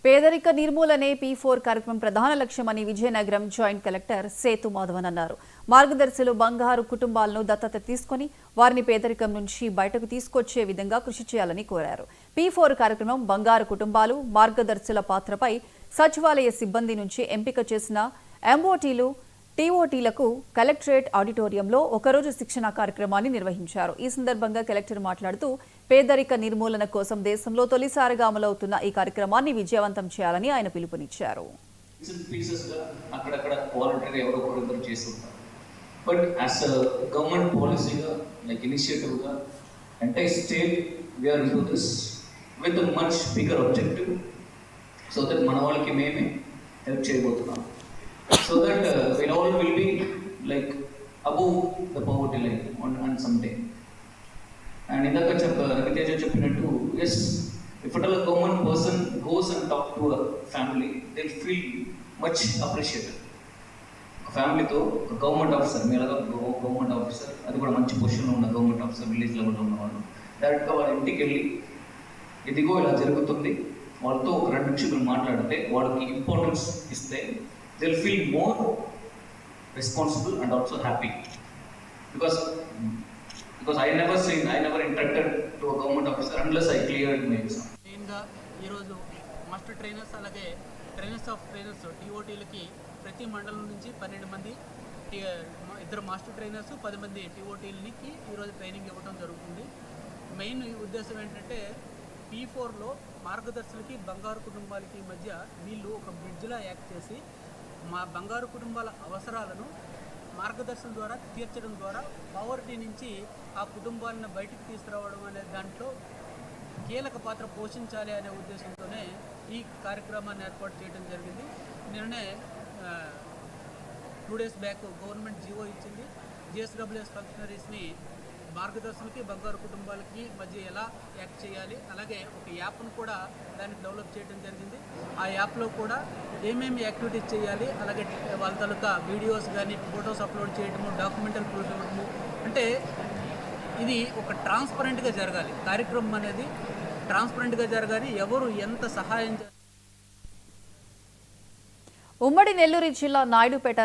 పేదరిక నిర్మూలనే P4 కార్యక్రమం ప్రధాన లక్ష్యమని విజయనగరం జాయింట్ కలెక్టర్ సేతు మాధవన్ అన్నారు. మార్గదర్శులు బంగారు కుటుంబాలను దత్తత తీసుకొని వారిని పేదరికం నుంచి బయటకు తీసుకొచ్చే విధంగా కృషి చేయాలని కోరారు. P4 కార్యక్రమం బంగారు కుటుంబాలు మార్గదర్శుల పాత్రపై సచివాలయ సిబ్బంది నుంచి ఎంపిక చేసిన ఎంఓటీలు టీఓటీలకు కలెక్టరేట్ ఆడిటోరియంలో ఒకరోజు శిక్షణ కార్యక్రమాన్ని నిర్వహించారు. ఈ సందర్భంగా కలెక్టర్ మాట్లాడుతూ పేదరిక నిర్మూలన కోసం దేశంలో తొలిసారిగా అమలవుతున్న ఈ కార్యక్రమాన్ని విజయవంతం చేయాలని ఆయన పిలుపునిచ్చారు. So that we all will be like above the poverty line on some day. And in the Raviteja cheppinattu, yes, if at all a common person goes and talk to a family, they'll feel much appreciated. A family to a government officer, melaga government officer, adi kuda manchi position lo unna government officer village level lo unnavannu. Direct ga vaadu intiki velli idigo ila jarugutundi వాళ్ళతో ఒక 2 నిమిషాలు మాట్లాడితే వాళ్ళకి importance ఇస్తే they'll feel more responsible and also happy because I never interacted to a government officer unless I cleared my exam. మెయిన్గా ఈరోజు master trainers అలాగే trainers of trainers టీఓటీలకి ప్రతి మండలం నుంచి 12 మంది ఇద్దరు మాస్టర్ ట్రైనర్స్ 10 మంది టీఓటీలకి ఈరోజు ట్రైనింగ్ ఇవ్వడం జరుగుతుంది. మెయిన్ ఉద్దేశం ఏంటంటే P4లో మార్గదర్శులకి బంగారు కుటుంబాలకి మధ్య వీళ్ళు ఒక బ్రిడ్జ్లా యాక్ట్ చేసి మా బంగారు కుటుంబాల అవసరాలను మార్గదర్శనం ద్వారా తీర్చడం ద్వారా పవర్టీ నుంచి ఆ కుటుంబాలను బయటికి తీసుకురావడం అనే దాంట్లో కీలక పాత్ర పోషించాలి అనే ఉద్దేశంతోనే ఈ కార్యక్రమాన్ని ఏర్పాటు చేయడం జరిగింది. నిన్ననే 2 days బ్యాక్ గవర్నమెంట్ జీవో ఇచ్చింది. జిఎస్డబ్ల్యూఎస్ ఫంక్షనరీస్ని మార్గదర్శనకి బంగారు కుటుంబాలకి మధ్య ఎలా యాక్ట్ చేయాలి, అలాగే ఒక యాప్ను కూడా దానికి డెవలప్ చేయడం జరిగింది. ఆ యాప్లో కూడా ఏమేమి యాక్టివిటీస్ చేయాలి, అలాగే వాళ్ళ తాలూకా వీడియోస్ కానీ ఫొటోస్ అప్లోడ్ చేయడము, డాక్యుమెంటల్ ప్రూఫ్ ఇవ్వడము, అంటే ఇది ఒక ట్రాన్స్పరెంట్గా జరగాలి. కార్యక్రమం అనేది ట్రాన్స్పరెంట్గా జరగాలి. ఎవరు ఎంత సహాయం ఉమ్మడి నెల్లూరు జిల్లా నాయుడుపేట